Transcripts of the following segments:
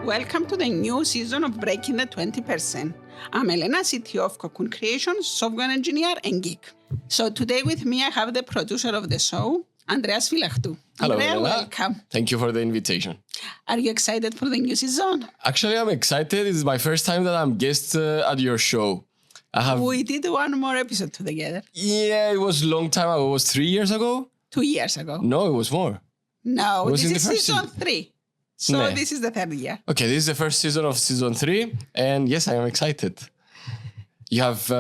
Welcome to the new season of Breaking the 20%. I'm Lenna, CTO of Cocoon Creations, software engineer and geek. So today with me, I have the producer of the show, Andreas Phylactou. Hello, Andrea, Lenna. welcome. Thank you for the invitation. Are you excited for the new season? Actually, I'm excited. It's my first time that I'm guest at your show. We did one more episode together. Yeah, it was a long time ago. It was 3 years ago? 2 years ago. No, it was more. No, It was this in is the first season 3. So Nah. this is the third year. Okay, this is the first season of season 3. And yes, I am excited. You have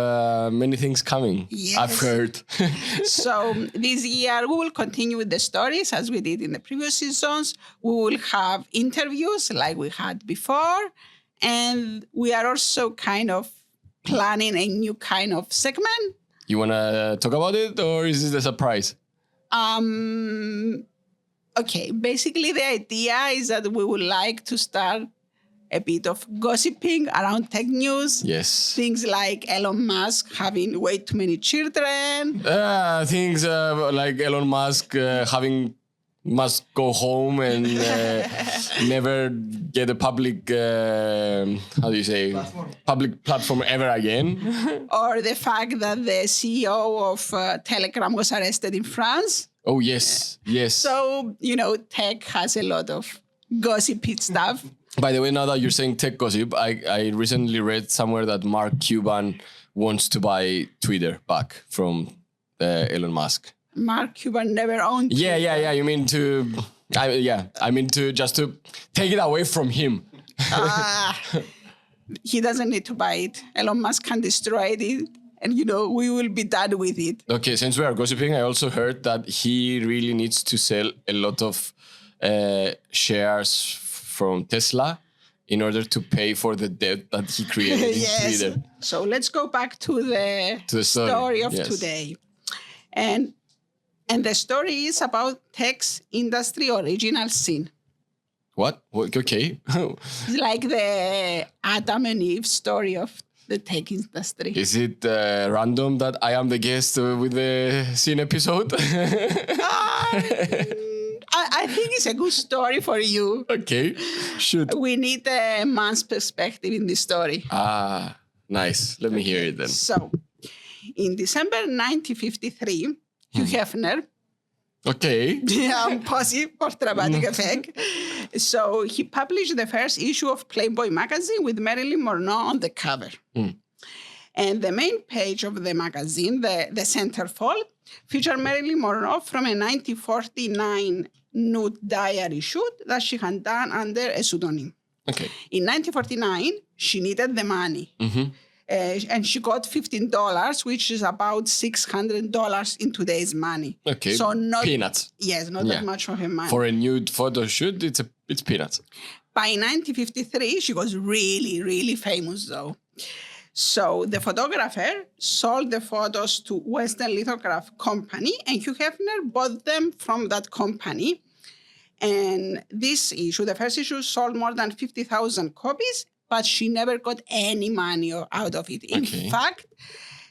many things coming, Yes. I've heard. So this year, we will continue with the stories as we did in the previous seasons. We will have interviews like we had before. And we are also kind of planning a new kind of segment. You want to talk about it, or is this a surprise? Okay, basically the idea is that we would like to start a bit of gossiping around tech news. Yes. Things like Elon Musk having way too many children. Things like Elon Musk must go home and never get a public, public platform ever again. Or the fact that the CEO of Telegram was arrested in France. Oh, yes, yes. So, tech has a lot of gossipy stuff. By the way, now that you're saying tech gossip, I recently read somewhere that Mark Cuban wants to buy Twitter back from Elon Musk. Mark Cuban never owned Twitter. Yeah. You mean to... I mean to just to take it away from him. He doesn't need to buy it. Elon Musk can destroy it. And, we will be done with it. Okay, since we are gossiping, I also heard that he really needs to sell a lot of shares from Tesla in order to pay for the debt that he created in Twitter. So let's go back to the story of today. And the story is about tech's industry original sin. What? Okay. It's like the Adam and Eve story of the tech industry. Is it random that I am the guest with the scene episode? I think it's a good story for you. Okay, shoot. We need a man's perspective in this story. Nice. Let me hear it then. So, in December 1953, Hugh Hefner, okay. positive for dramatic effect. So he published the first issue of Playboy magazine with Marilyn Monroe on the cover. And the main page of the magazine, the centerfold, featured Marilyn Monroe from a 1949 nude diary shoot that she had done under a pseudonym. Okay. In 1949, she needed the money. And she got $15, which is about $600 in today's money. Okay. So not peanuts. Yes, not that much of her money. For a nude photo shoot, it's peanuts. By 1953, she was really, really famous, though. So the photographer sold the photos to Western Lithograph Company, and Hugh Hefner bought them from that company. And this issue, the first issue, sold more than 50,000 copies, but she never got any money out of it. In fact,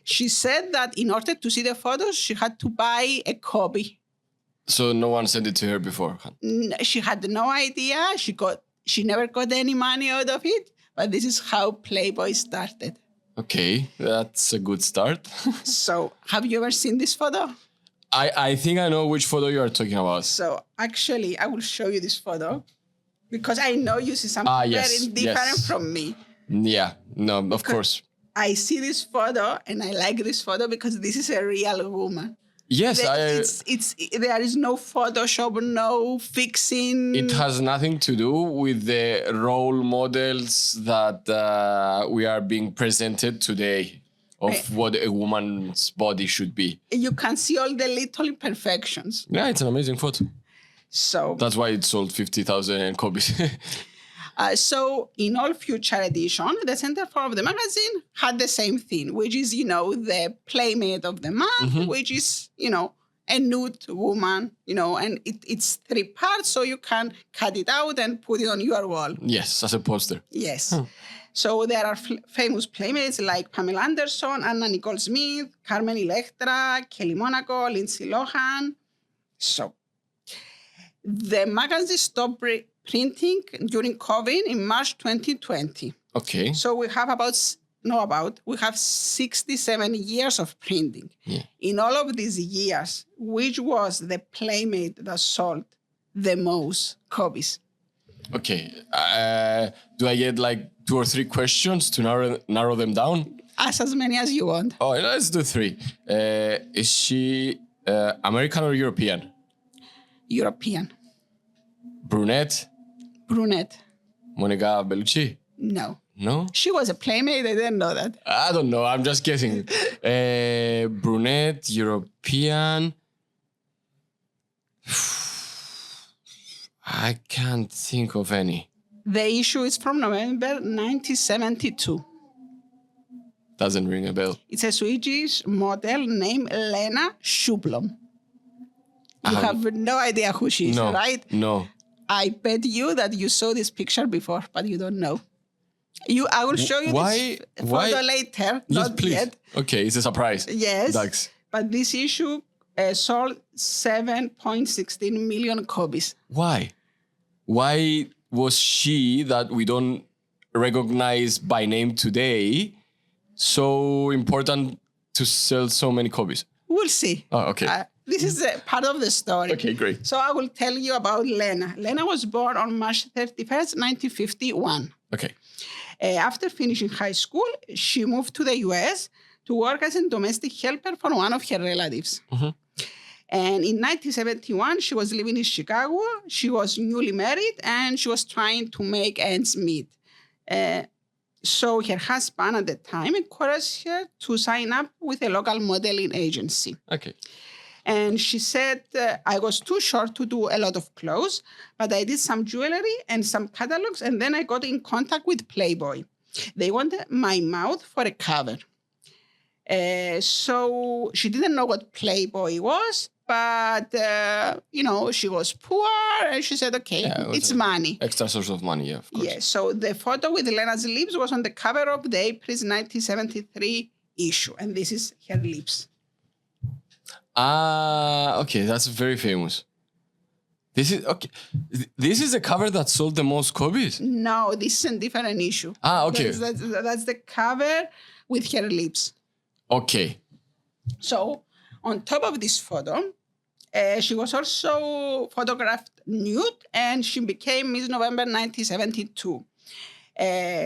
she said that in order to see the photos, she had to buy a copy. So no one sent it to her before? She had no idea. She never got any money out of it, but this is how Playboy started. Okay, that's a good start. So, have you ever seen this photo? I think I know which photo you are talking about. So, actually, I will show you this photo because I know you see something very different from me. Yeah, no, of course. I see this photo and I like this photo because this is a real woman. Yes, there is no Photoshop, no fixing. It has nothing to do with the role models that we are being presented today of what a woman's body should be. You can see all the little imperfections. Yeah, it's an amazing photo. So that's why it sold 50,000 copies. So in all future editions, the centerfold of the magazine had the same thing, which is, the playmate of the month, which is, a nude woman, and it's 3 parts, so you can cut it out and put it on your wall. Yes, as a poster. Yes. So there are famous playmates like Pamela Anderson, Anna Nicole Smith, Carmen Electra, Kelly Monaco, Lindsay Lohan. So the magazine stopped printing during COVID in March 2020. Okay. So we have we have 67 years of printing. Yeah. In all of these years, which was the Playmate that sold the most copies? Okay. Do I get like 2 or 3 questions to narrow them down? Ask as many as you want. Oh, let's do 3. Is she American or European? European. Brunette? Brunette. Monica Bellucci? No. No? She was a Playmate. I didn't know that. I don't know. I'm just guessing. Brunette, European. I can't think of any. The issue is from November 1972. Doesn't ring a bell. It's a Swedish model named Lenna Schublom. You have no idea who she is, right? No. I bet you that you saw this picture before, but you don't know. I will show you this photo later. Yes, not please. yet. Okay, it's a surprise. Yes. Thanks. But this issue sold 7.16 million copies. Why? Why was she that we don't recognize by name today so important to sell so many copies? We'll see. Oh, okay. This is a part of the story. Okay, great. So I will tell you about Lenna. Lenna was born on March 31st, 1951. Okay. After finishing high school, she moved to the US to work as a domestic helper for one of her relatives. Mm-hmm. And in 1971, she was living in Chicago. She was newly married and she was trying to make ends meet. So her husband at the time encouraged her to sign up with a local modeling agency. Okay. And she said, I was too short to do a lot of clothes, but I did some jewelry and some catalogs, and then I got in contact with Playboy. They wanted my mouth for a cover. So she didn't know what Playboy was, but, she was poor, and she said, okay, it's money. Extra source of money, yeah, of course. Yeah, so the photo with Lenna's lips was on the cover of the April's 1973 issue, and this is her lips. Okay, that's very famous. This is a cover that sold the most copies? No, this is a different issue. Okay. That's the cover with her lips. Okay. So on top of this photo, she was also photographed nude, and she became Miss November 1972.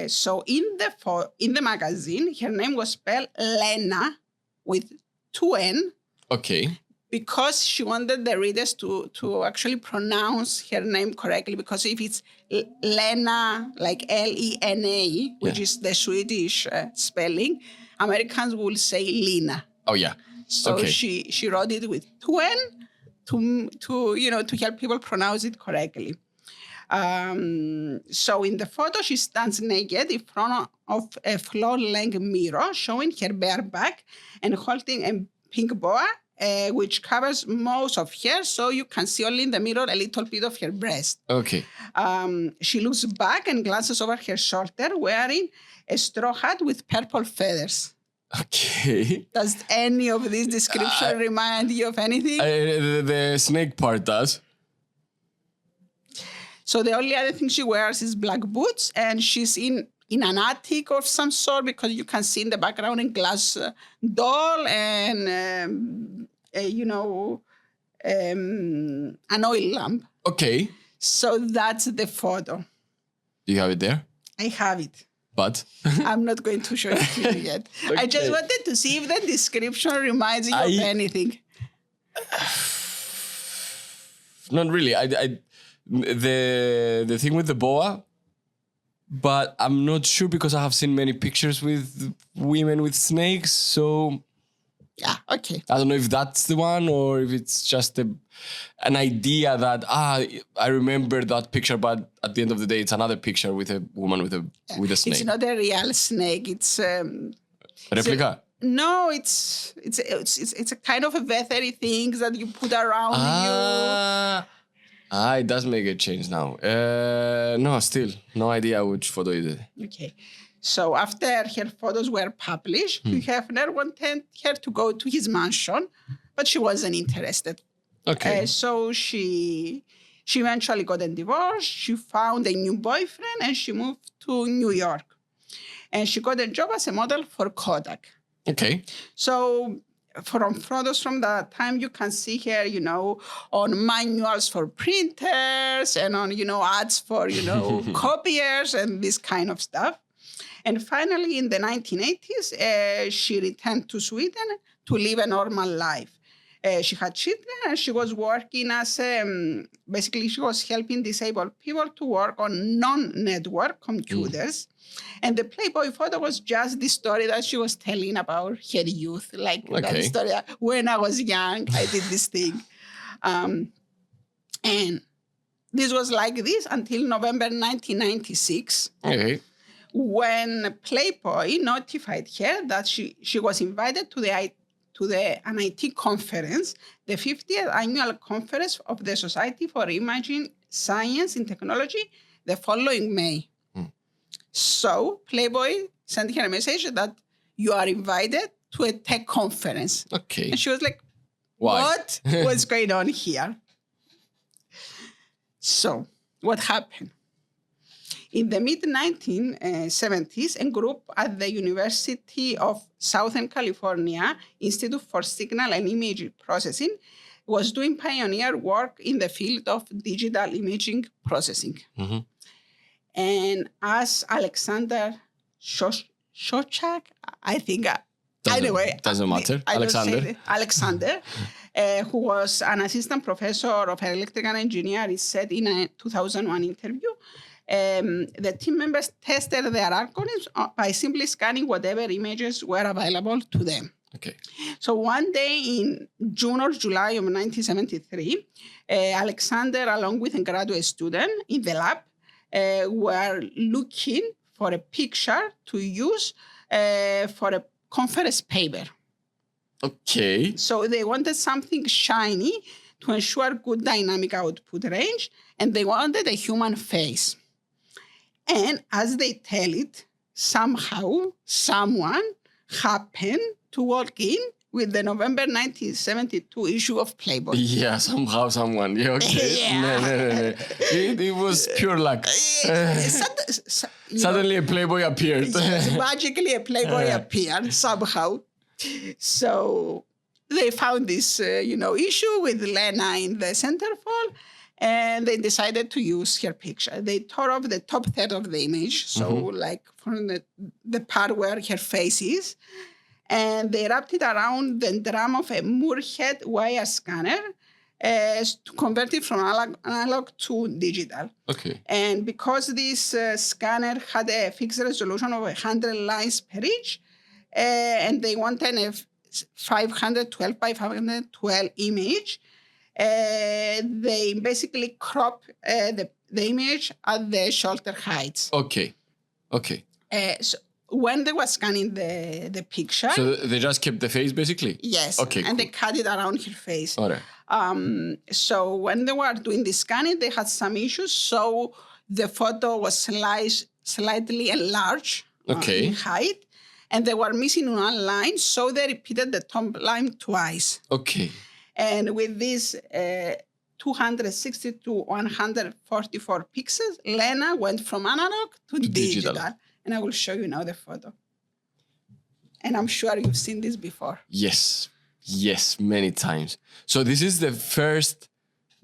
So in the magazine, her name was spelled Lenna with 2 N. Okay. Because she wanted the readers to actually pronounce her name correctly. Because if it's Lenna, like Lena, which is the Swedish spelling, Americans will say Lina. Oh yeah. So okay. she wrote it with 2 N to help people pronounce it correctly. So in the photo, she stands naked in front of a floor-length mirror, showing her bare back and holding a pink boa, which covers most of her, so you can see only in the mirror a little bit of her breast. Okay. She looks back and glances over her shoulder, wearing a straw hat with purple feathers. Okay. Does any of this description remind you of anything? The snake part does. So the only other thing she wears is black boots, and she's in an attic of some sort, because you can see in the background a glass doll and, an oil lamp. Okay. So that's the photo. Do you have it there? I have it. But? I'm not going to show it to you yet. Okay. I just wanted to see if the description reminds you of anything. Not really. The thing with the boa, but I'm not sure because I have seen many pictures with women with snakes, so yeah, okay. I don't know if that's the one or if it's just an idea that I remember that picture, but at the end of the day, it's another picture with a woman with a snake. It's not a real snake. It's a replica. No, it's a kind of a feathery thing that you put around you. It does make a change now. No, still, no idea which photo it is. Okay. So after her photos were published, Hugh Hefner wanted her to go to his mansion, but she wasn't interested. Okay. So she She eventually got a divorce. She found a new boyfriend and she moved to New York. And she got a job as a model for Kodak. Okay. So from photos from that time, you can see her, on manuals for printers and on, ads for, copiers and this kind of stuff. And finally, in the 1980s, she returned to Sweden to live a normal life. She had children and she was working as basically she was helping disabled people to work on non-network computers. And the Playboy photo was just the story that she was telling about her youth, like that story. When I was young, I did this thing. And this was like this until November 1996. Okay. When Playboy notified her that she was invited to an IT conference, the 50th annual conference of the Society for Imaging Science and Technology, the following May. So Playboy sent her a message that you are invited to a tech conference. Okay. And she was like, why? What? What's going on here? So what happened? In the mid-1970s, a group at the University of Southern California Institute for Signal and Image Processing was doing pioneer work in the field of digital imaging processing. Mm-hmm. And as Alexander Shostak, I think, doesn't matter. Alexander, who was an assistant professor of electrical engineering, said in a 2001 interview, the team members tested their algorithms by simply scanning whatever images were available to them. Okay. So one day in June or July of 1973, Alexander, along with a graduate student in the lab, were looking for a picture to use for a conference paper. Okay. So they wanted something shiny to ensure good dynamic output range, and they wanted a human face. And as they tell it, somehow someone happened to walk in with the November 1972 issue of Playboy. Yeah, somehow someone. Yeah, okay. Yeah. No. It was pure luck. Suddenly a Playboy appeared. Yes, magically a Playboy appeared somehow. So they found this, issue with Lenna in the centerfold, and they decided to use her picture. They tore off the top third of the image, so like from the part where her face is, and they wrapped it around the drum of a Moorhead wire scanner to convert it from analog to digital. Okay. And because this scanner had a fixed resolution of 100 lines per inch, and they wanted a 512 by 512 image, they basically crop the image at the shoulder heights. Okay. So when they were scanning the picture... So they just kept the face, basically? Yes. Okay, and cool. they cut it around her face. All right. So when they were doing the scanning, they had some issues. So the photo was slightly enlarged in height, and they were missing one line, so they repeated the top line twice. Okay. And with these 260 to 144 pixels, Lenna went from analog to digital. And I will show you now the photo. And I'm sure you've seen this before. Yes, many times. So this is the first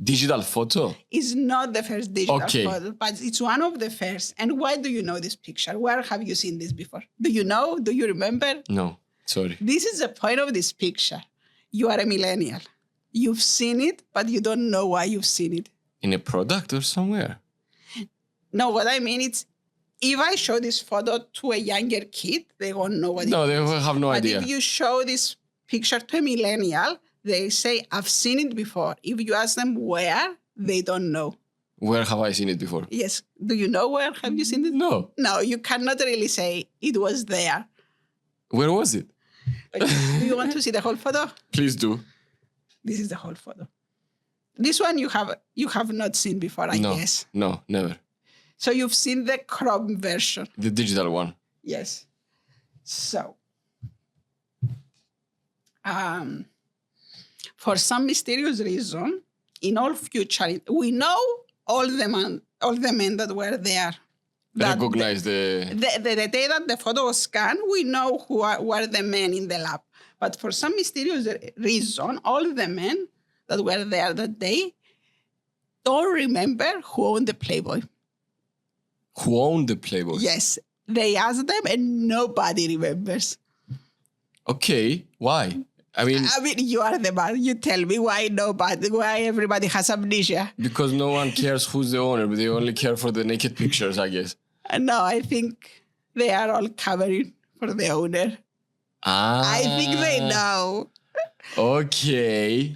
digital photo? It's not the first digital photo, but it's one of the first. And why do you know this picture? Where have you seen this before? Do you know? Do you remember? No, sorry. This is the point of this picture. You are a millennial. You've seen it, but you don't know why you've seen it. In a product or somewhere? No, what I mean is, if I show this photo to a younger kid, they won't know what it is. No, they have no idea. But if you show this picture to a millennial, they say, I've seen it before. If you ask them where, they don't know. Where have I seen it before? Yes. Do you know where have you seen it? No. No, you cannot really say it was there. Where was it? Do you want to see the whole photo? Please do. This is the whole photo. This one you have not seen before, I guess. No, never. So you've seen the crop version. The digital one. Yes. So, for some mysterious reason, in all future, we know all the men that were there. Recognize the day that the photo was scanned, we know who were the men in the lab. But for some mysterious reason, all the men that were there that day don't remember who owned the Playboy. Who owned the Playboy? Yes. They asked them and nobody remembers. Okay. Why? I mean, you are the man. You tell me why everybody has amnesia. Because no one cares who's the owner, but they only care for the naked pictures, I guess. No, I think they are all covering for the owner. I think they know. Okay.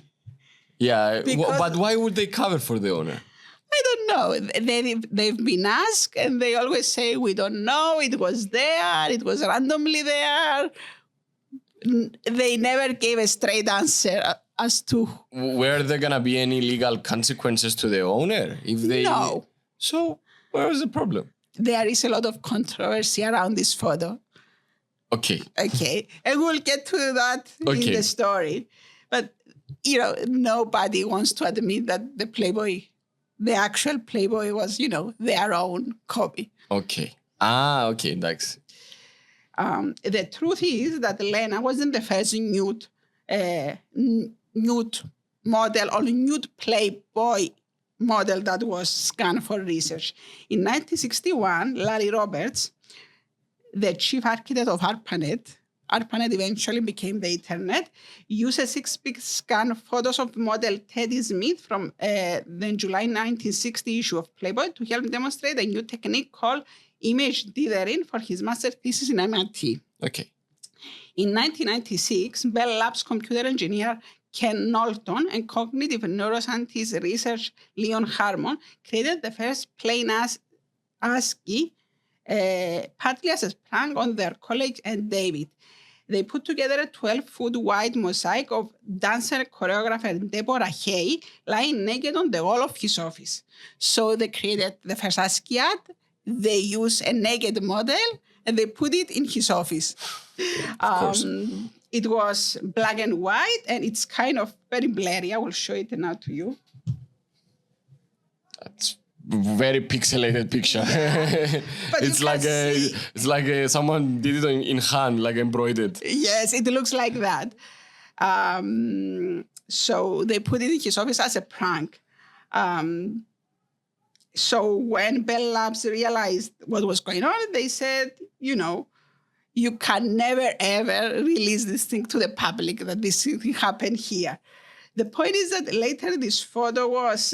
Yeah, but why would they cover for the owner? I don't know. They've been asked and they always say, we don't know. It was there. It was randomly there. They never gave a straight answer as to... Were there going to be any legal consequences to the owner? No. So where is the problem? There is a lot of controversy around this photo. Okay. And we'll get to that in the story. But, nobody wants to admit that the actual Playboy was, their own copy. Okay. Okay. Thanks. The truth is that Lenna wasn't the first nude model or nude Playboy model that was scanned for research. In 1961, Larry Roberts, the chief architect of ARPANET eventually became the internet, used a 6-pic scan photos of model Teddy Smith from the July 1960 issue of Playboy to help demonstrate a new technique called image dithering for his master's thesis in MIT. Okay. In 1996, Bell Labs computer engineer Ken Knowlton and cognitive neuroscientist researcher Leon Harmon created the first plain ASCII, partly as a prank on their colleague and David. They put together a 12-foot wide mosaic of dancer choreographer Deborah Hay lying naked on the wall of his office. So they created the first ASCII ad. They used a naked model and they put it in his office. It was black and white and it's kind of very blurry. I will show it now to you. That's very pixelated picture. It's like someone did it in hand, like embroidered. Yes, it looks like that. So they put it in his office as a prank. So when Bell Labs realized what was going on, they said, you can never, ever release this thing to the public, that this thing happened here. The point is that later this photo was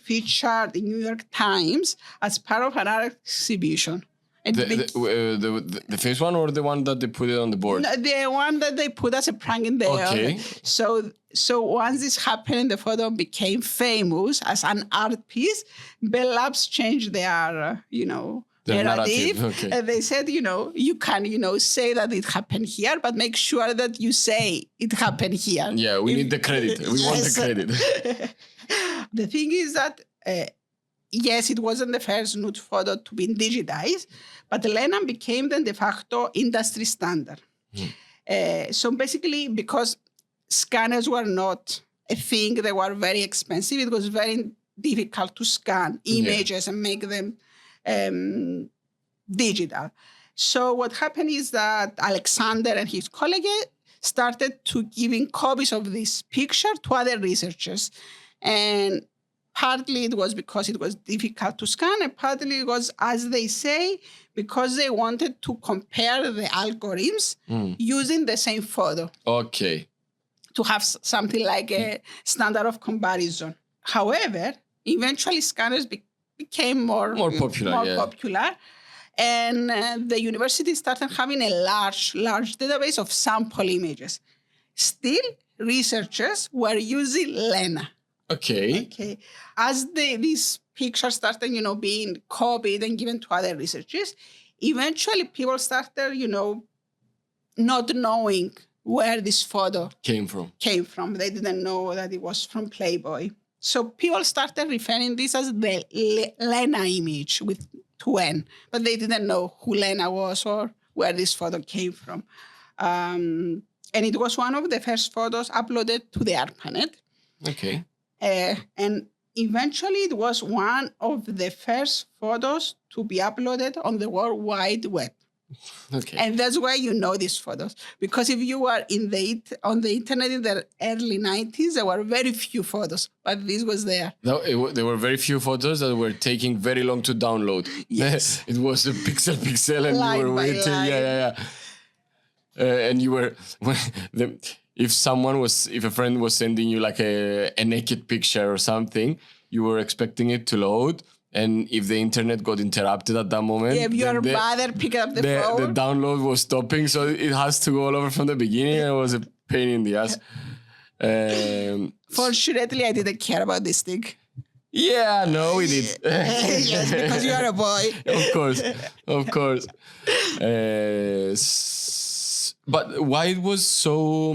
featured in New York Times as part of an art exhibition. The first one or the one that they put it on the board? No, the one that they put as a prank in there. Okay. So once this happened, the photo became famous as an art piece. Bell Labs changed their, narrative. Okay. And they said, you can, say that it happened here, but make sure that you say it happened here. Yeah, we need the credit. We want the credit. The thing is that, yes, it wasn't the first nude photo to be digitized, but Lenna became the de facto industry standard. So basically, because scanners were not a thing, they were very expensive, it was very difficult to scan images and make them digital. So what happened is that Alexander and his colleague started to giving copies of this picture to other researchers. And partly it was because it was difficult to scan, and partly it was, as they say, because they wanted to compare the algorithms using the same photo. Okay. To have something like a standard of comparison. However, eventually scanners became more popular. And the university started having a large database of sample images. Still, researchers were using Lenna. Okay. As these pictures started, being copied and given to other researchers, eventually people started, not knowing where this photo came from. They didn't know that it was from Playboy. So people started referring this as the Lenna image with 2N, but they didn't know who Lenna was or where this photo came from. And it was one of the first photos uploaded to the ARPANET. Okay. And eventually it was one of the first photos to be uploaded on the World Wide Web. Okay. And that's why you know these photos. Because if you were on the internet in the early 90s, there were very few photos, but this was there. No, there were very few photos that were taking very long to download. Yes. It was a pixel, and Line you were by waiting. line. Yeah. And you were if a friend was sending you like a naked picture or something, you were expecting it to load. And if the internet got interrupted at that moment, If your mother picked up the phone. the download was stopping, so it has to go all over from the beginning. And it was a pain in the ass. Fortunately, I didn't care about this thing. Yeah, no, we did. Yes, because you are a boy. Of course. But why it was so...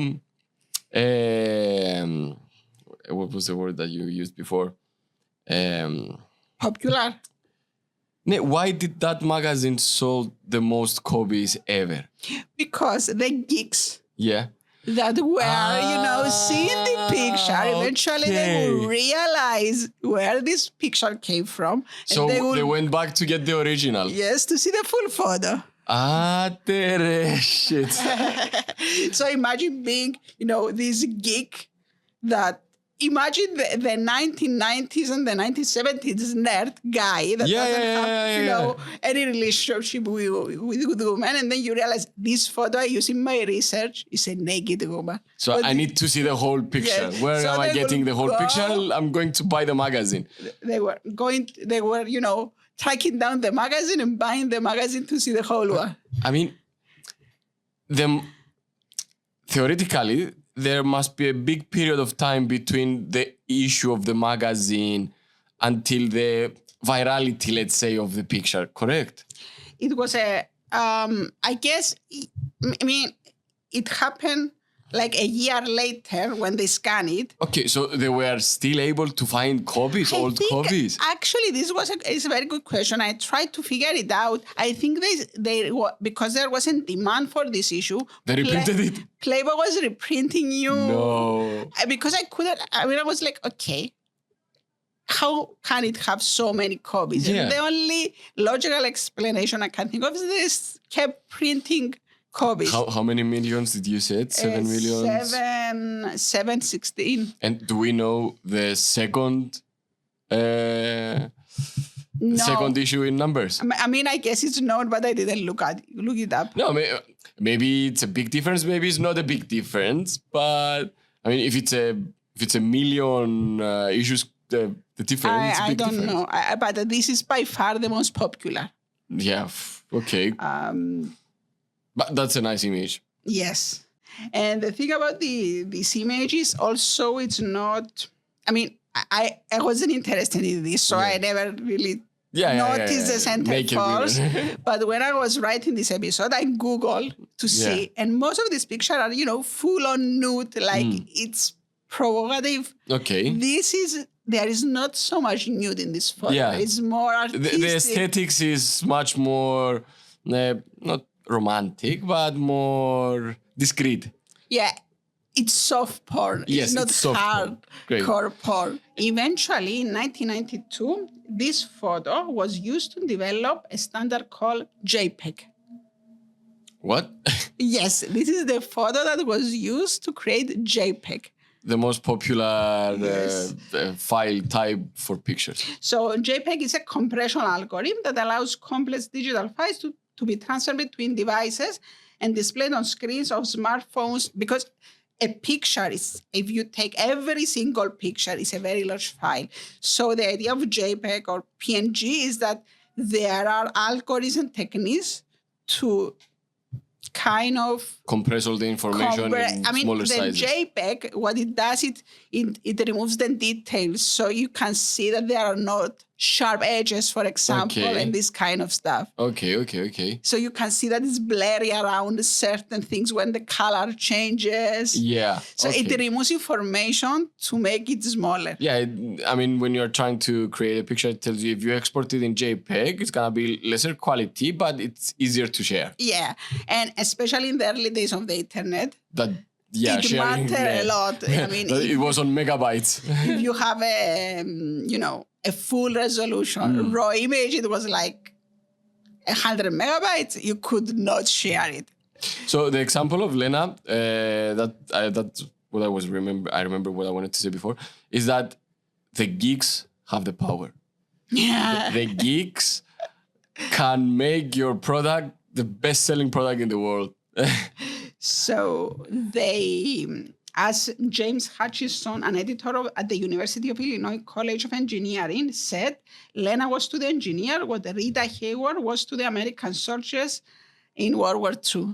what was the word that you used before? Popular. Why did that magazine sold the most copies ever? Because the geeks Yeah. that were, seeing the picture, eventually they will realize where this picture came from. And So they went back to get the original. Yes, to see the full photo. Shit. So imagine being, this geek that, imagine the 1990s and the 1970s nerd guy that doesn't have, any relationship with women. And then you realize this photo I use in my research is a naked woman. So But I need to see the whole picture. Yes. Where So am I they getting will the whole go- picture? I'm going to buy the magazine. They were, tracking down the magazine and buying the magazine to see the whole one. I mean, theoretically, there must be a big period of time between the issue of the magazine until the virality, let's say, of the picture, correct? It was it happened like a year later when they scan it. Okay, so they were still able to find copies, old copies? Actually, this is a very good question. I tried to figure it out. I think because there wasn't demand for this issue. They reprinted it? Playboy was reprinting you. No. Because I couldn't, I was like, okay, how can it have so many copies? Yeah. And the only logical explanation I can think of is this kept printing copies. How many millions did you say? 7 million? 716. And do we know the second second issue in numbers? I guess it's known, but I didn't look it up. No, maybe it's a big difference. Maybe it's not a big difference. But I mean, if it's a million issues, the difference. It's a big difference. I don't know. But this is by far the most popular. Yeah. Okay. But that's a nice image. Yes. And the thing about this image is also it's not... I wasn't interested in this, so I never really noticed the center pose. But when I was writing this episode, I Googled to see. And most of these pictures are, full-on nude, like it's provocative. Okay. There is not so much nude in this photo. Yeah. It's more artistic. The aesthetics is much more, not romantic, but more discreet. Yeah, it's soft porn. Yes, it's not soft hardcore porn. Eventually, in 1992, this photo was used to develop a standard called JPEG. What? Yes, this is the photo that was used to create JPEG. The most popular file type for pictures. So JPEG is a compression algorithm that allows complex digital files to be transferred between devices and displayed on screens of smartphones, because a picture is, if you take every single picture, is a very large file. So the idea of JPEG or PNG is that there are algorithms and techniques to kind of compress all the information in smaller sizes. The JPEG, what it does, it removes the details, so you can see that there are not sharp edges, for example, and this kind of stuff. Okay. So you can see that it's blurry around certain things when the color changes. Yeah. So it removes information to make it smaller. Yeah, when you're trying to create a picture, it tells you if you export it in JPEG, it's gonna be lesser quality, but it's easier to share. Yeah, and especially in the early days of the internet. Yeah, it sharing, matters a lot. I mean, it was on megabytes. if you have a full resolution raw image, it was like 100 megabytes. You could not share it. So the example of Lenna, that's what I remember what I wanted to say before, is that the geeks have the power. Yeah. The geeks can make your product the best-selling product in the world. So as James Hutchison, an editor at the University of Illinois College of Engineering, said, Lenna was to the engineer what Rita Hayworth was to the American soldiers in World War II.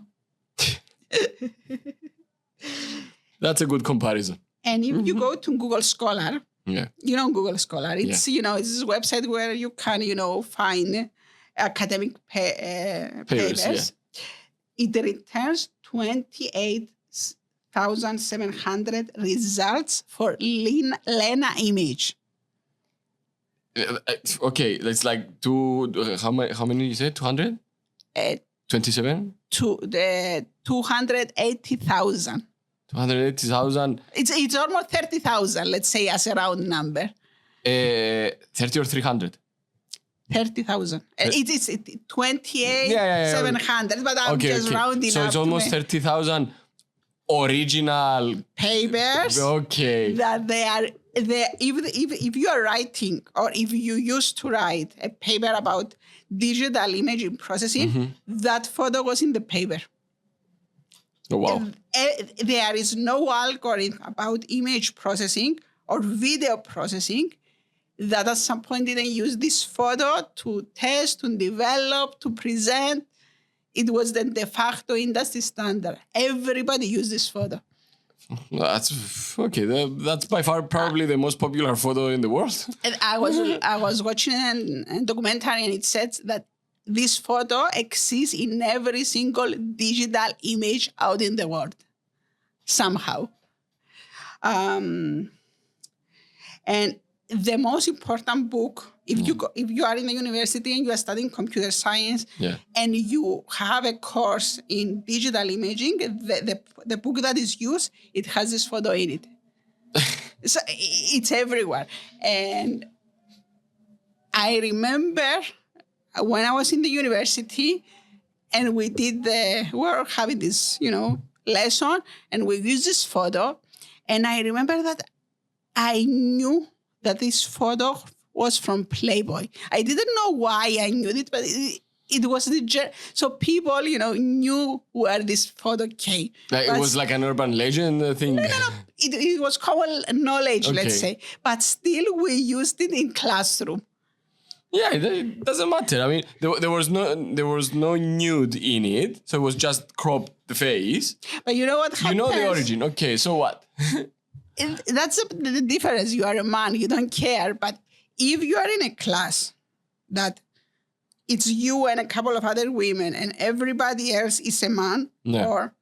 That's a good comparison. And if you go to Google Scholar, Yeah. Google Scholar, it's, it's this website where you can, find academic papers. Yeah. It returns 28,700 results for Lenna image. Okay, that's like how many you said? 200? 27? To the 280,000. 280,000. It's almost 30,000, let's say, as a round number. 30 or 300? 30,000. It's 28,700, but I'm just rounding up. So it's almost 30,000 original papers. Okay. That they are there. If you are writing, or if you used to write a paper about digital imaging processing, that photo was in the paper. Oh, wow. There is no algorithm about image processing or video processing that at some point didn't use this photo to test, to develop, to present. It was the de facto industry standard. Everybody used this photo. That's okay. That's by far probably the most popular photo in the world. And I was watching a documentary, and it said that this photo exists in every single digital image out in the world, somehow. And the most important book, if you are in the university and you are studying computer science, and you have a course in digital imaging, the book that is used, it has this photo in it. So it's everywhere. And I remember when I was in the university and we were having this, lesson, and we used this photo, and I remember that I knew that this photo was from Playboy. I didn't know why I knew it, but it was so people, knew where this photo came. It was like an urban legend thing. No. It was common knowledge, let's say, but still we used it in classroom. Yeah, it doesn't matter. I mean, there was no nude in it, so it was just cropped the face. But you know what happens? You know the origin. Okay, so what? That's the difference. You are a man, you don't care. But if you are in a class that it's you and a couple of other women and everybody else is a man or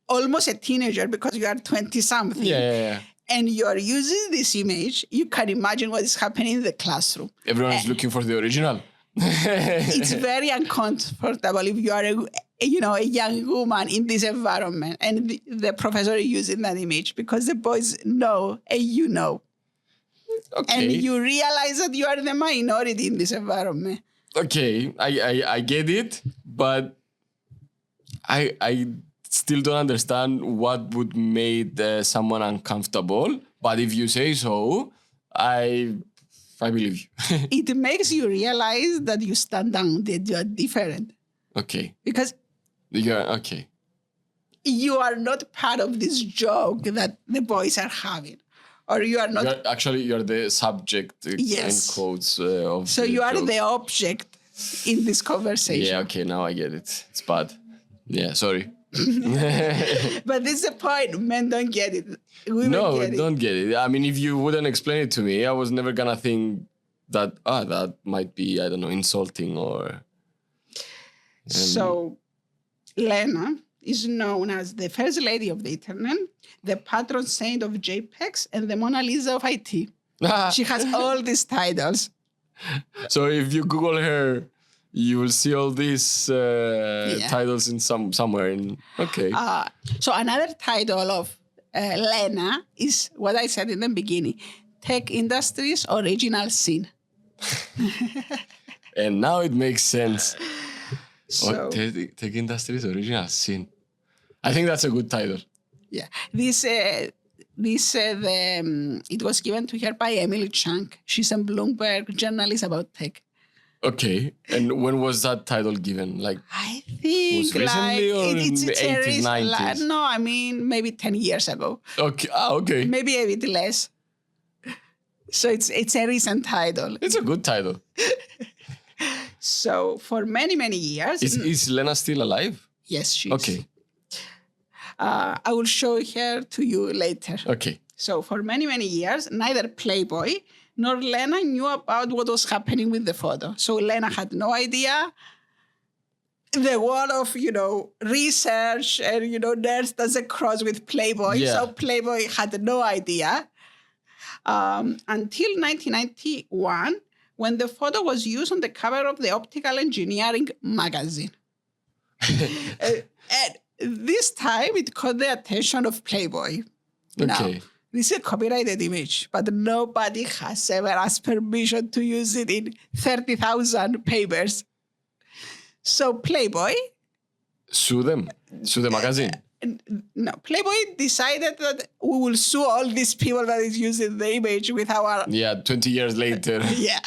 almost a teenager because you are 20-something. Yeah. And you are using this image, you can imagine what is happening in the classroom. Everyone is looking for the original. It's very uncomfortable if you are a young woman in this environment and the professor is using that image, because the boys know and you know. Okay. And you realize that you are the minority in this environment. Okay, I get it, but I still don't understand what would make someone uncomfortable. But if you say so, I believe you. It makes you realize that you stand down, that you are different. Okay. Because okay. You are not part of this joke that the boys are having. Or you are not... You're the subject, yes. in quotes. Of so you are joke. The object in this conversation. Yeah, okay, now I get it. It's bad. Yeah, sorry. But this is the point. Men don't get it. Women don't get it. I mean, if you wouldn't explain it to me, I was never going to think that, that might be, I don't know, insulting or... So, Lenna is known as the first lady of the internet, the patron saint of JPEGs, and the Mona Lisa of IT. She has all these titles. So if you Google her, you will see all these titles in somewhere. Okay. So another title of Lenna is what I said in the beginning, tech industry's original sin. And now it makes sense. So, Tech industry's original sin. I think that's a good title. yeah, it was given to her by Emily Chang. She's a Bloomberg journalist about tech. Okay. And when was that title given? Like, I think was recently or in it's the 80s, 90s? No, I mean maybe 10 years ago. Okay. Okay. Maybe a bit less. So it's a recent title. It's a good title. So for many, many years. Is Lenna still alive? Yes, she is. Okay. I will show her to you later. Okay. So for many, many years, neither Playboy nor Lenna knew about what was happening with the photo. So Lenna had no idea. The world of, research and, nerds doesn't cross with Playboy. Yeah. So Playboy had no idea until 1991, when the photo was used on the cover of the Optical Engineering magazine. And this time, it caught the attention of Playboy. Okay. Now, this is a copyrighted image, but nobody has ever asked permission to use it in 30,000 papers. So Playboy... Sue them. Sue the magazine. No, Playboy decided that we will sue all these people that is using the image with our... Yeah, 20 years later. Yeah.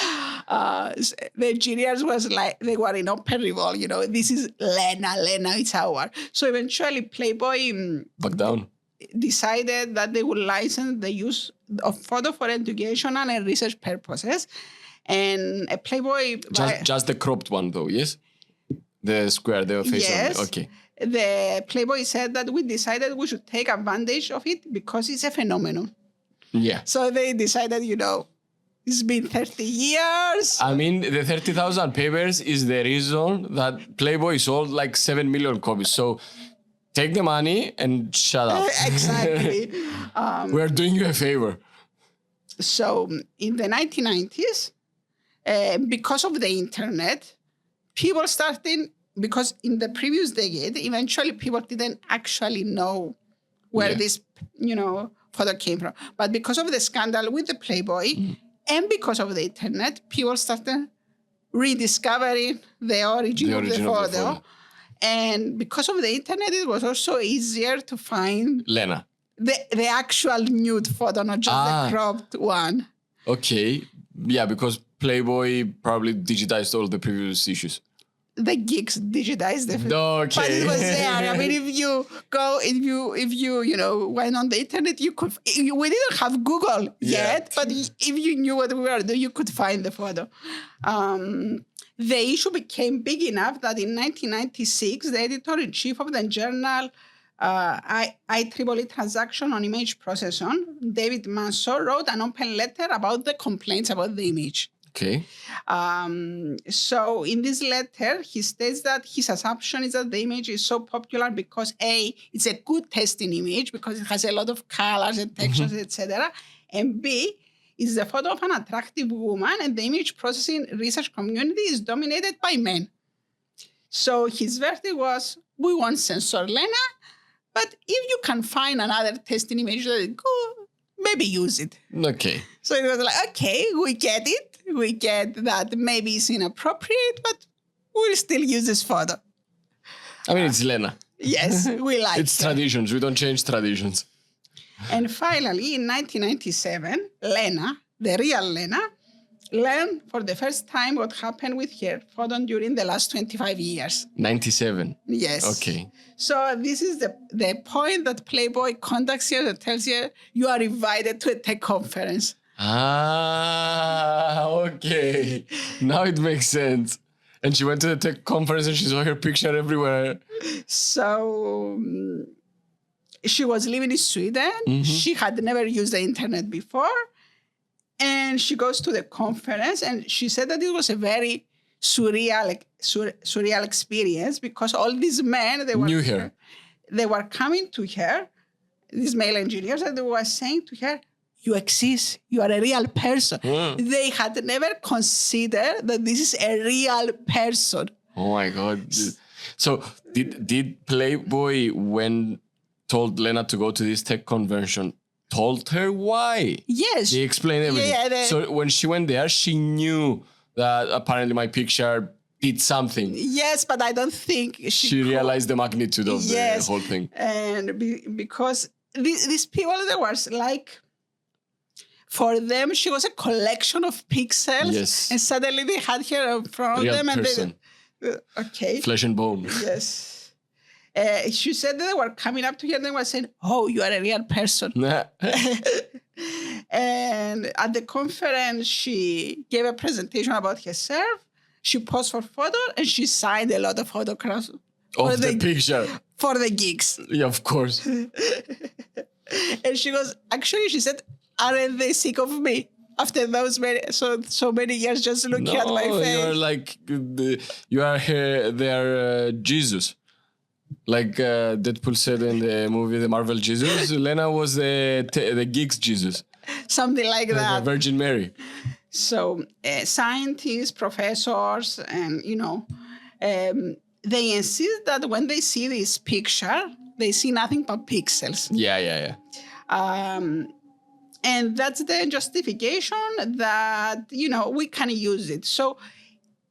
The engineers was like, they were in open revolt, this is Lenna, it's our. So eventually Playboy Back down. decided that they would license the use of photo for educational and research purposes. And Playboy... Just the cropped one though, yes? The square, the face yes. one. Okay. The Playboy said that we decided we should take advantage of it because it's a phenomenon. Yeah. So they decided, it's been 30 years. I mean, the 30,000 papers is the reason that Playboy sold like 7 million copies. So take the money and shut up. Exactly. We're doing you a favor. So in the 1990s, because of the internet, people started... Because in the previous decade, eventually people didn't actually know where this, photo came from. But because of the scandal with the Playboy and because of the internet, people started rediscovering the origin of the photo. And because of the internet, it was also easier to find Lenna. the actual nude photo, not just the cropped one. Okay. Yeah, because Playboy probably digitized all the previous issues. The geeks digitized the Okay. but it was there. I mean, if you went on the internet, you could. We didn't have Google yet, but if you knew what we were doing, you could find the photo. The issue became big enough that in 1996, the editor-in-chief of the journal IEEE Transaction on Image Processing, David Manso, wrote an open letter about the complaints about the image. Okay. So in this letter, he states that his assumption is that the image is so popular because A, it's a good testing image because it has a lot of colors and textures, etc. And B, it's the photo of an attractive woman and the image processing research community is dominated by men. So his verdict was, we won't censor Lenna, but if you can find another testing image that is good, maybe use it. Okay. So it was like, okay, we get it. We get that maybe it's inappropriate, but we'll still use this photo. I mean, it's Lenna. Yes, we like It's traditions. We don't change traditions. And finally, in 1997, Lenna, the real Lenna, learned for the first time what happened with her photo during the last 25 years. 97. Yes. Okay. So this is the point that Playboy contacts you and tells you you are invited to a tech conference. Okay. Now it makes sense. And she went to the tech conference and she saw her picture everywhere. So she was living in Sweden. Mm-hmm. She had never used the internet before. And she goes to the conference and she said that it was a very surreal experience because all these men, knew her. They were coming to her, these male engineers, and they were saying to her, you exist. You are a real person. They had never considered that this is a real person. Oh my God. So did Playboy went told Lenna to go to this tech convention told her why. Yes. They explained everything. So when she went there, she knew that apparently my picture did something. Yes, but I don't think she realized the magnitude of the whole thing. And because these people, they was like, for them, she was a collection of pixels. Yes. And suddenly they had her in front of Real them. Person. And they, okay. Flesh and bone. Yes. She said that they were coming up to her and they were saying, oh, you are a real person. And at the conference, she gave a presentation about herself. She posed for photos and she signed a lot of autographs. Of the picture. For the gigs. Yeah, of course. And she goes, actually, she said, aren't they sick of me? After those so many years just looking at my face. You're like, you are here, they're Jesus. Like Deadpool said in the movie, the Marvel Jesus, Lenna was the geeks Jesus. Something like that. The Virgin Mary. So scientists, professors, and, they insist that when they see this picture, they see nothing but pixels. Yeah. And that's the justification that, we can use it. So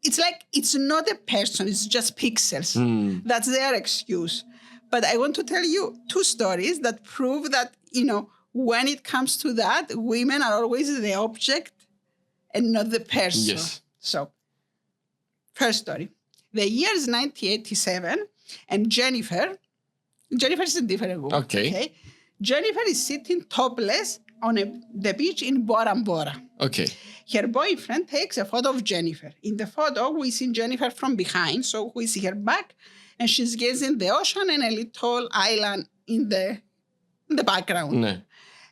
it's like, it's not a person, it's just pixels. That's their excuse. But I want to tell you 2 stories that prove that, when it comes to that, women are always the object and not the person. Yes. So, first story. The year is 1987, and Jennifer is a different woman. Okay. Jennifer is sitting topless on the beach in Bora Bora. Okay. Her boyfriend takes a photo of Jennifer. In the photo, we see Jennifer from behind, so we see her back, and she's gazing the ocean and a little island in the background. No.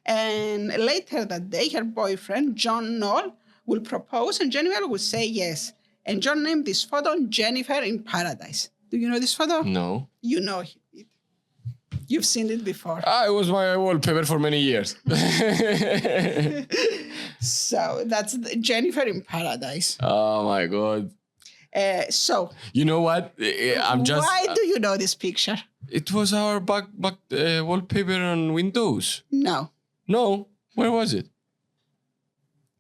And later that day, her boyfriend, John Knoll, will propose, and Jennifer will say yes. And John named this photo Jennifer in Paradise. Do you know this photo? No. You know it. You've seen it before. It was my wallpaper for many years. So that's Jennifer in Paradise. Oh my God. So. You know what? Why do you know this picture? It was our back wallpaper on Windows. No. No. Where was it?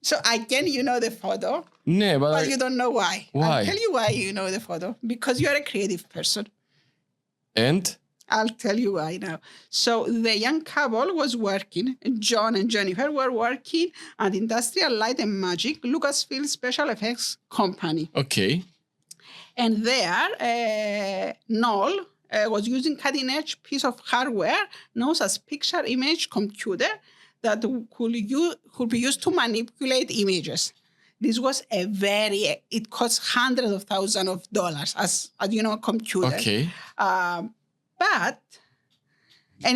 So again, you know the photo. No, but you don't know why. Why? I'll tell you why you know the photo. Because you're a creative person. And? I'll tell you why now. So the young couple was working, John and Jennifer were working at Industrial Light and Magic, Lucasfilm Special Effects Company. Okay. And there, Noel was using cutting-edge piece of hardware known as picture image computer that could be used to manipulate images. This was it cost hundreds of thousands of dollars as a computer. Okay. And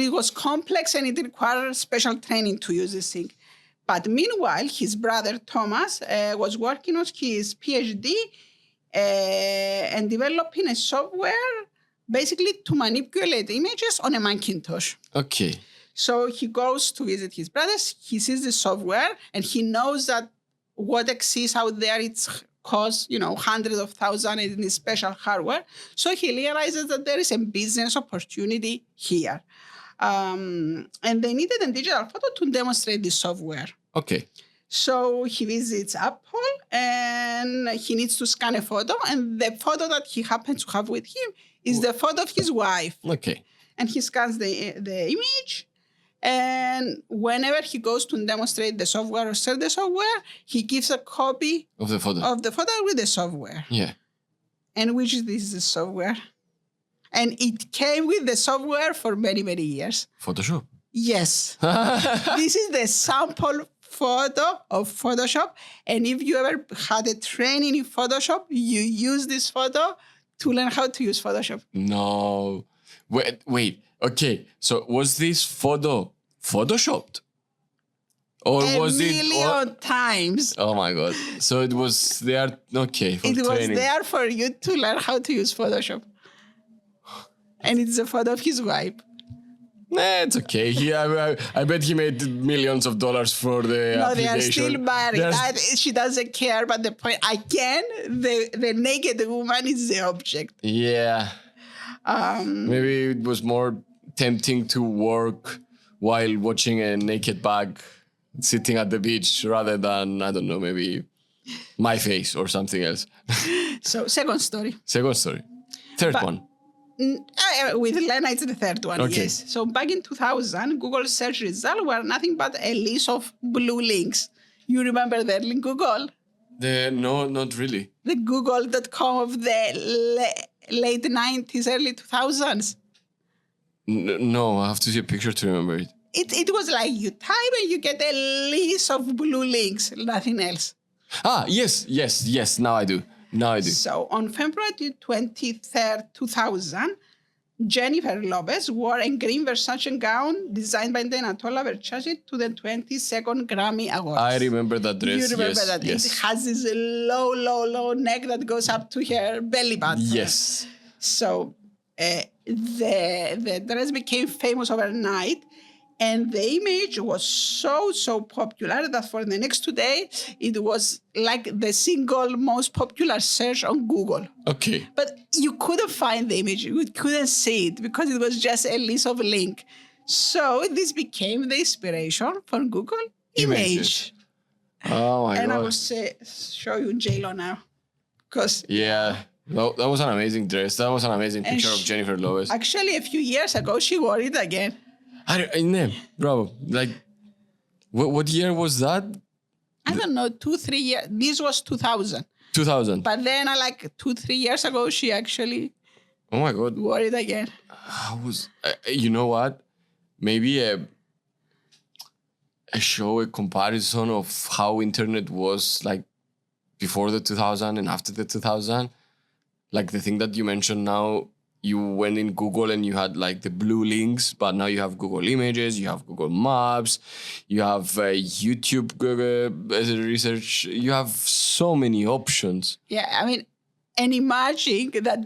it was complex and it required special training to use this thing. But meanwhile, his brother Thomas was working on his PhD and developing a software basically to manipulate images on a Macintosh. Okay. So he goes to visit his brothers, he sees the software, and he knows that what exists out there, it's costs, hundreds of thousands in this special hardware. So he realizes that there is a business opportunity here. And they needed a digital photo to demonstrate this software. Okay. So he visits Apple and he needs to scan a photo. And the photo that he happens to have with him is the photo of his wife. Okay. And he scans the image. And whenever he goes to demonstrate the software or sell the software, he gives a copy of the photo with the software. Yeah. And which is the software? And it came with the software for many, many years. Photoshop. Yes. This is the sample photo of Photoshop. And if you ever had a training in Photoshop, you use this photo to learn how to use Photoshop. No. Wait. Okay. So was this photo photoshopped? Or was it... A million times. Oh my God. So it was there, okay, for training. It was there for you to learn how to use Photoshop. And it's a photo of his wife. Nah, it's okay. I bet he made millions of dollars for the application. No, they are still married. She doesn't care, but the point, again, the naked woman is the object. Yeah. Maybe it was more tempting to work while watching a naked bag sitting at the beach rather than, I don't know, maybe my face or something else. So second story. Second story. Third one. With Lenna, it's the third one, Okay. yes. So back in 2000, Google search results were nothing but a list of blue links. You remember that link Google? No, not really. The google.com of the late 90s, early 2000s. No, I have to see a picture to remember it. It was like you type and you get a list of blue links, nothing else. Yes. Now I do. So on February 23rd, 2000, Jennifer Lopez wore a green Versace gown designed by Donatella Versace to the 22nd Grammy Awards. I remember that dress. You remember that? Yes. It has this low neck that goes up to her belly button. Yes. So the dress became famous overnight. And the image was so popular that for the next 2 days, it was like the single most popular search on Google. Okay. But you couldn't find the image. You couldn't see it because it was just a list of links. So this became the inspiration for Google Image. Oh my God. And I will show you J-Lo now. Because yeah, that was an amazing dress. That was an amazing picture of Jennifer Lopez. Actually, a few years ago, she wore it again. Bravo. Like, what year was that? I don't know, 2-3 years. This was 2000. 2000. But then, like 2-3 years ago, she actually Oh my God. wore it again. You know what? Maybe a comparison of how internet was like before the 2000 and after the 2000. Like the thing that you mentioned now, you went in Google and you had like the blue links, but now you have Google Images, you have Google Maps, you have YouTube as a research. You have so many options. Yeah, I mean, and imagine that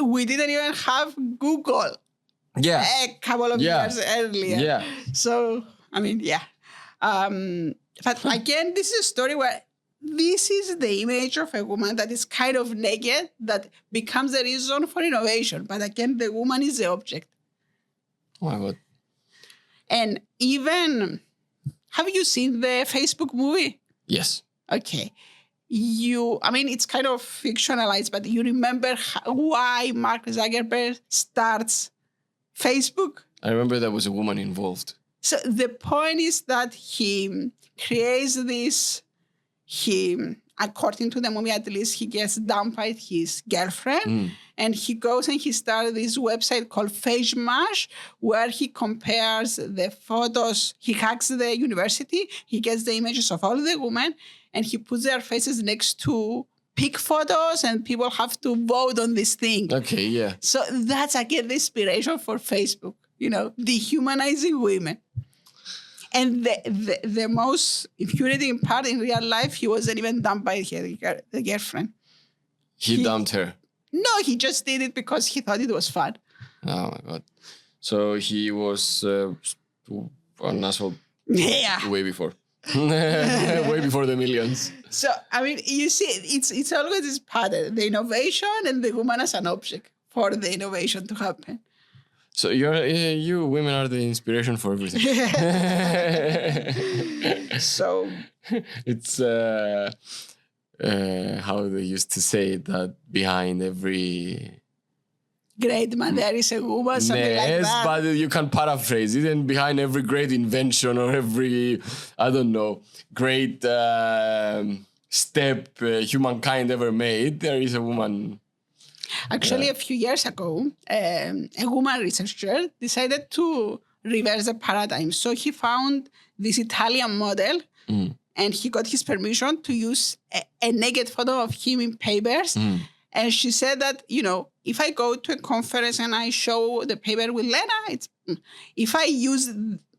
we didn't even have Google a couple of years earlier. Yeah. So, I mean, yeah. But again, this is a story where this is the image of a woman that is kind of naked that becomes the reason for innovation. But again, the woman is the object. Oh my God. And even, have you seen the Facebook movie? Yes. Okay. It's kind of fictionalized, but you remember why Mark Zuckerberg starts Facebook? I remember there was a woman involved. So the point is that he creates this, according to the movie at least, he gets dumped by his girlfriend. And he goes and he starts this website called FaceMash, where he compares the photos. He hacks the university. He gets the images of all the women, and he puts their faces next to pic photos, and people have to vote on this thing. Okay, yeah. So that's, again, the inspiration for Facebook, dehumanizing women. And the most infuriating part in real life, he wasn't even dumped by the girlfriend. He dumped her. No, he just did it because he thought it was fun. Oh my God. So he was an asshole way before. Way before the millions. So, you see, it's always this pattern, the innovation and the woman as an object for the innovation to happen. So you women are the inspiration for everything. So it's how they used to say that behind every great man there is a woman, something like that. But you can paraphrase it, and behind every great invention or every, I don't know, great step humankind ever made, there is a woman. Actually, a few years ago, a woman researcher decided to reverse the paradigm. So he found this Italian model, and he got his permission to use a naked photo of him in papers. And she said that, if I go to a conference and I show the paper with Lenna, if I use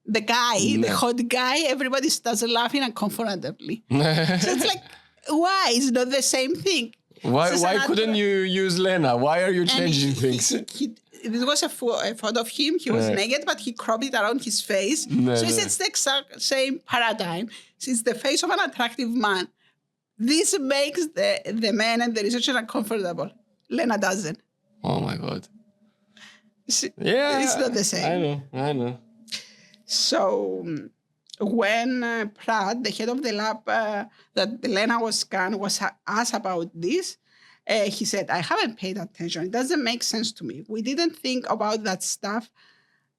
the guy, the hot guy, everybody starts laughing uncomfortably. So it's like, why? It's not the same thing. Why couldn't you use Lenna? Why are you changing things? This was a photo of him. He was naked, but he cropped it around his face. It's the exact same paradigm. It's the face of an attractive man. This makes the man and the researcher uncomfortable. Lenna doesn't. Oh my God. Yeah. It's not the same. I know. So when Pratt, the head of the lab that Lenna was scanned, was asked about this, he said, I haven't paid attention. It doesn't make sense to me. We didn't think about that stuff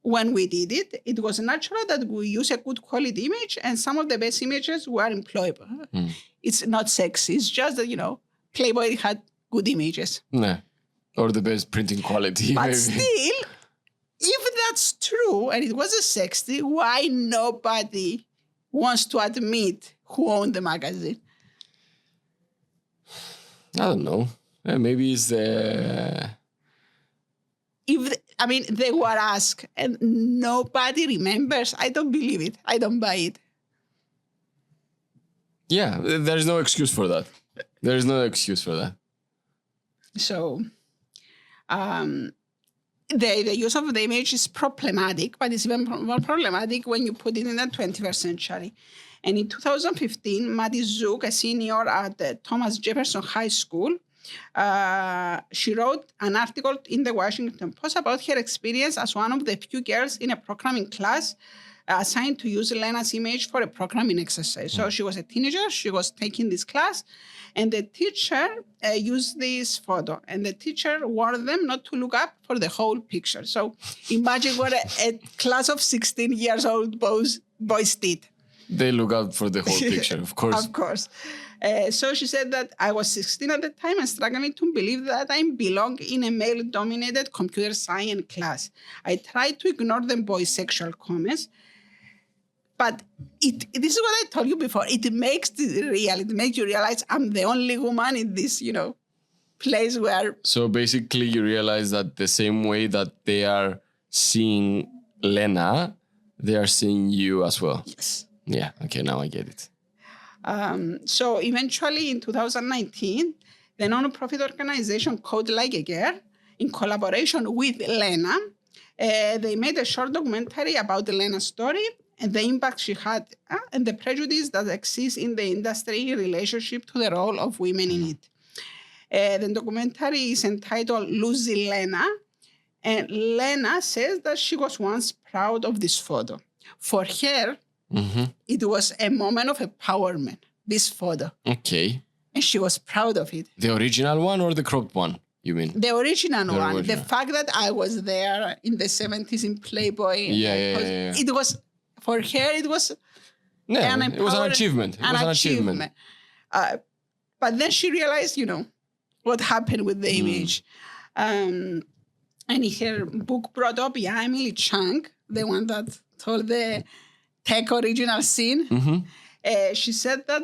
when we did it. It was natural that we use a good quality image, and some of the best images were employable. It's not sexy. It's just that, Playboy had good images. Nah. Or the best printing quality. But maybe. still, if that's true and it was a sexy, why nobody wants to admit who owned the magazine? I don't know. Maybe it's they were asked and nobody remembers. I don't believe it. I don't buy it. Yeah, there's no excuse for that. There's no excuse for that. So, the use of the image is problematic, but it's even more problematic when you put it in the 21st century. And in 2015, Maddie Zook, a senior at Thomas Jefferson High School, she wrote an article in the Washington Post about her experience as one of the few girls in a programming class assigned to use Lenna's image for a programming exercise. So she was a teenager, she was taking this class, and the teacher used this photo, and the teacher warned them not to look up for the whole picture. So imagine what a class of 16 years old boys did. They look out for the whole picture, of course. Of course. So she said that I was 16 at the time and struggling to believe that I belong in a male-dominated computer science class. I tried to ignore the boys' sexual comments, but this is what I told you before. It makes it real. It makes you realize I'm the only woman in this, place where... So basically you realize that the same way that they are seeing Lenna, they are seeing you as well. Yes. Yeah, okay, now I get it. So eventually in 2019, the non-profit organization Code Like a Girl, in collaboration with Lenna, they made a short documentary about Lenna's story and the impact she had and the prejudice that exists in the industry in relationship to the role of women in it. The documentary is entitled Losing Lenna, and Lenna says that she was once proud of this photo. For her, it was a moment of empowerment, this photo. Okay. And she was proud of it. The original one or the cropped one, you mean? The original one. Original. The fact that I was there in the 70s in Playboy. Yeah. It was, for her, it was it was an achievement. It was an achievement. But then she realized, what happened with the image. And in her book brought up, Emily Chang, the one that told the tech original scene. She said that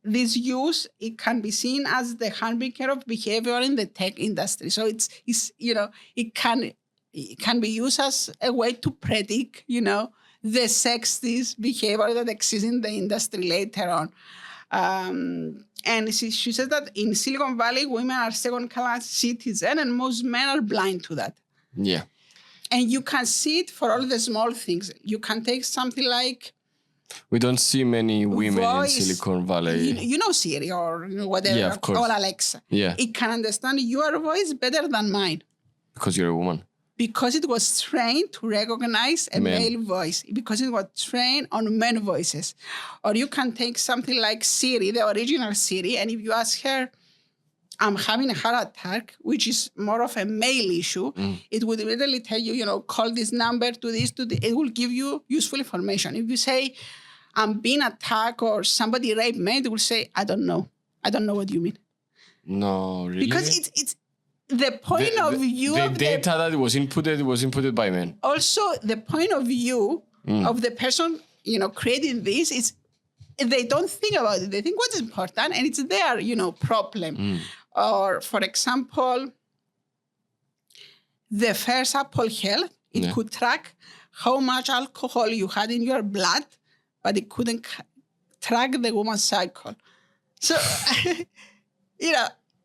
this use, it can be seen as the harbinger of behavior in the tech industry. So it's it can be used as a way to predict, the sexist behavior that exists in the industry later on. And she said that in Silicon Valley, women are second-class citizens, and most men are blind to that. Yeah. And you can see it for all the small things. You can take something like... We don't see many women in Silicon Valley. You know Siri or whatever, yeah, of course. or Alexa. Yeah. It can understand your voice better than mine. Because you're a woman. Because it was trained to recognize a male voice. Because it was trained on men voices. Or you can take something like Siri, the original Siri, and if you ask her, I'm having a heart attack, which is more of a male issue, it would immediately tell you, call this number, do this, it will give you useful information. If you say, I'm being attacked or somebody raped me, it will say, I don't know. I don't know what you mean. No, really? Because it's the point of view the of data that was inputted by men. Also, the point of view of the person, creating this is they don't think about it. They think what's important and it's their, problem. Or, for example, the first Apple Health, it could track how much alcohol you had in your blood, but it couldn't track the woman's cycle. So,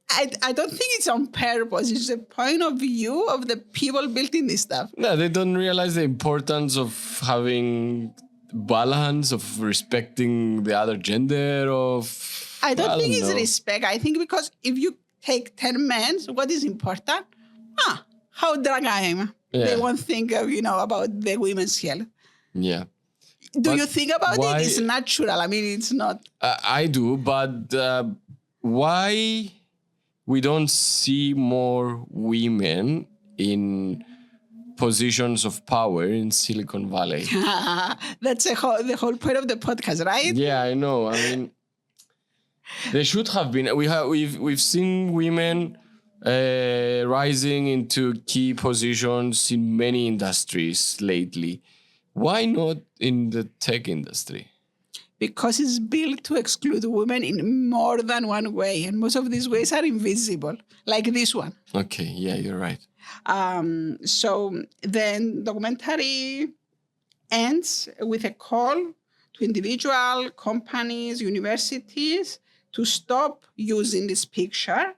I don't think it's on purpose. It's the point of view of the people building this stuff. No, they don't realize the importance of having balance, of respecting the other gender, I don't think it's respect. I think because if you take 10 men, what is important? how drunk I am. Yeah. They won't think of, about the women's health. Yeah. Do But you think about why- it? It's natural. I mean, it's not. I do, but why we don't see more women in positions of power in Silicon Valley? That's the whole point of the podcast, right? Yeah, I know. I mean, there should have been. We've seen women rising into key positions in many industries lately. Why not in the tech industry? Because it's built to exclude women in more than one way. And most of these ways are invisible, like this one. Okay, yeah, you're right. So then documentary ends with a call to individual companies, universities to stop using this picture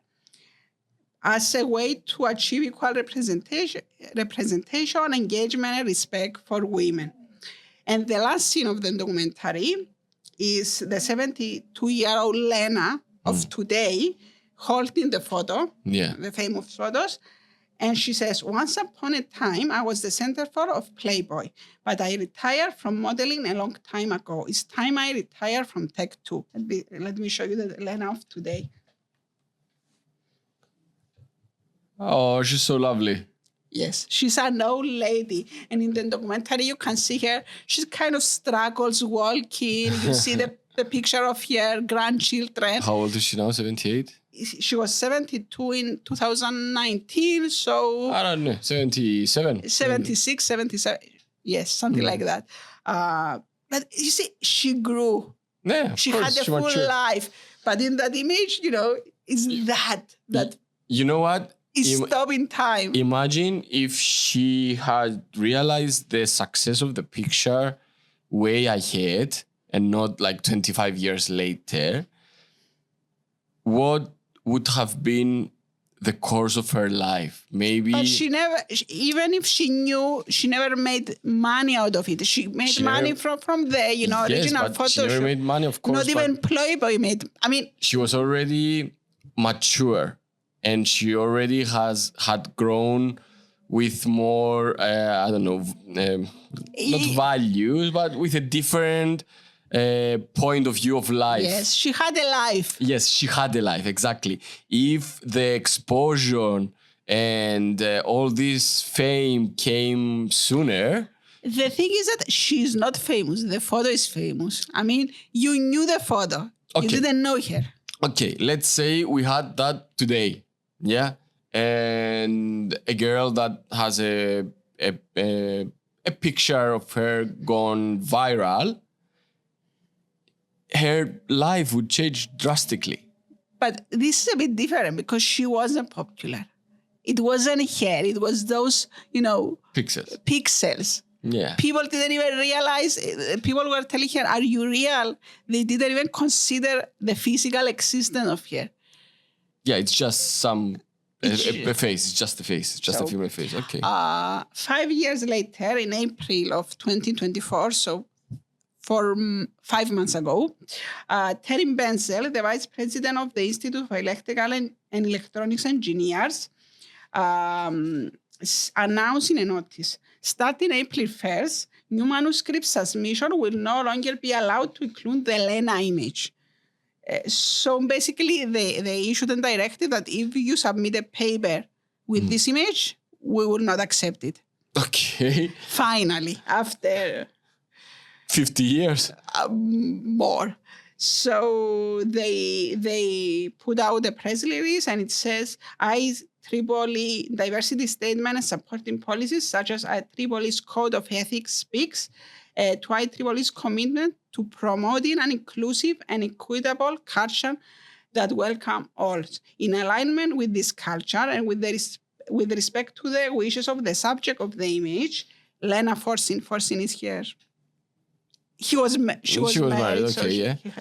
as a way to achieve equal representation, engagement, and respect for women. And the last scene of the documentary is the 72-year-old Lenna of today holding the photo, the famous photos. And she says, once upon a time, I was the centerfold of Playboy, but I retired from modeling a long time ago. It's time I retire from tech too. Let me show you the Lenna of today. Oh, she's so lovely. Yes, she's an old lady. And in the documentary, you can see her. She kind of struggles walking. You see the picture of her grandchildren. How old is she now? 78? She was 72 in 2019, so... I don't know, 77? 76, 77. Yes, something like that. But you see, she grew. Yeah, She had a full life. But in that image, it's that You know what? is stopping time. Imagine if she had realized the success of the picture way ahead and not like 25 years later. What would have been the course of her life? Maybe. But she never, even if she knew, she never made money out of it. She made money from the, original photo. She never made money, of course. Not even Playboy made. I mean, she was already mature, and she already had grown with more, not values, but with a different point of view of life. Yes, she had a life. Yes, she had a life, exactly. If the exposure and all this fame came sooner... The thing is that she's not famous. The photo is famous. I mean, you knew the photo. Okay. You didn't know her. Okay, let's say we had that today. Yeah, and a girl that has a picture of her gone viral, her life would change drastically. But this is a bit different because she wasn't popular. It wasn't her. It was those, pixels. Yeah. People didn't even realize. People were telling her, "Are you real?" They didn't even consider the physical existence of her. Yeah, it's just a face. It's just a face. It's just a female face. Okay. 5 years later, in April of 2024, so 5 months ago, Terry Benzel, the vice president of the Institute of Electrical and Electronics Engineers, announced in a notice, starting April 1st, new manuscript submission will no longer be allowed to include the Lenna image. So basically, they issued a directive that if you submit a paper with this image, we will not accept it. Okay. Finally, after 50 years. More. So they put out a press release and it says, IEEE diversity statement and supporting policies such as IEEE's Code of Ethics speaks to IEEE's commitment to promoting an inclusive and equitable culture that welcome all. In alignment with this culture and with respect to the wishes of the subject of the image, Lenna Forsin is here. She was married, okay, so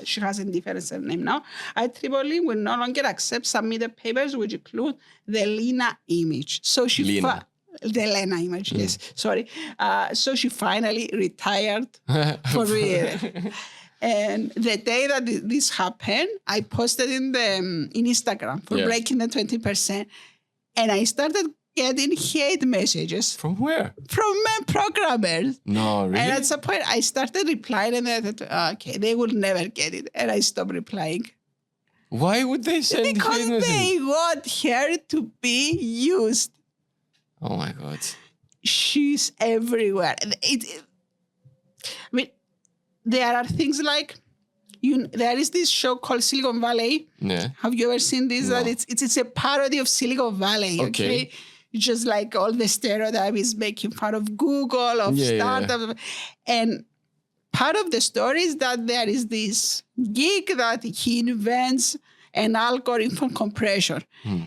she has a different surname now. IEEE will no longer accept submitted papers which include the Lenna image. So she the Lenna image, yes. Sorry. So she finally retired for real. And the day that this happened, I posted in Instagram for breaking the 20%. And I started getting hate messages From where? from men programmers. No, really? And at some point, I started replying, and I thought, okay, they will never get it. And I stopped replying. Why would they send Because hate messages? they want her to be used. Oh my God. She's everywhere. There are things like, there is this show called Silicon Valley. Yeah. Have you ever seen this? No. That it's a parody of Silicon Valley. Okay. It's just like all the stereotype is making fun of Google, of startups. And part of the story is that there is this geek that he invents an algorithm for compression.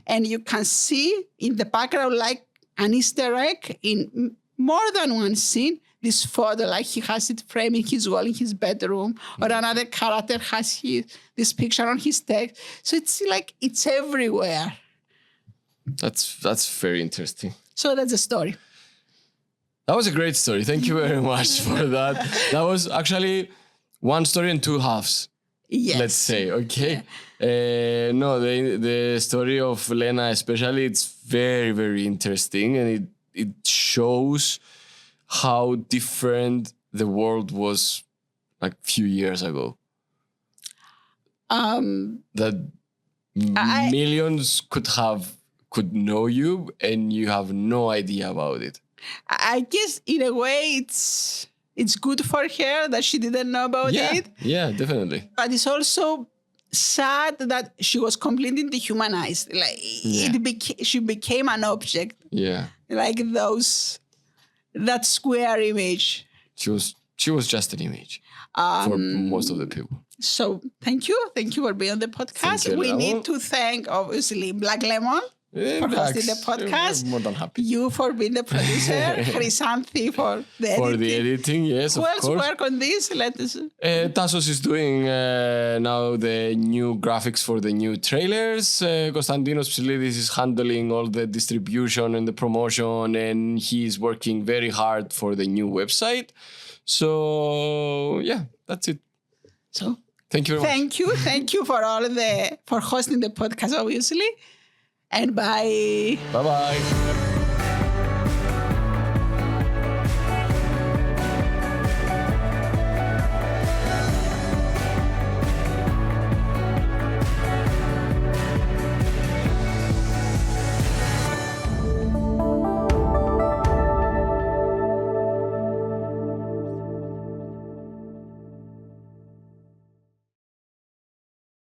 And you can see in the background like an Easter egg in more than one scene, this photo, like he has it framed in his wall in his bedroom, or another character has this picture on his text. So it's like, it's everywhere. That's very interesting. So that's the story. That was a great story. Thank you very much for that. That was actually one story and two halves. Yes. Let's say, okay. No, the story of Lenna especially, it's very, very interesting, and it shows how different the world was like a few years ago. That millions could know you, and you have no idea about it. I guess in a way it's good for her that she didn't know about it. Yeah, definitely. But it's also sad that she was completely dehumanized. Like she became an object. Yeah. Like that square image. She was just an image for most of the people. So thank you for being on the podcast. We need to thank obviously Black Lemon for hosting the podcast. More than happy. You for being the producer, Chrysanthi for the editing. For the editing, yes, Who of else course. work on this? Let us. Tassos is doing now the new graphics for the new trailers. Konstantinos Psilidis is handling all the distribution and the promotion, and he's working very hard for the new website. So yeah, that's it. So thank you very much. Thank you for hosting the podcast, obviously. And bye. Bye-bye.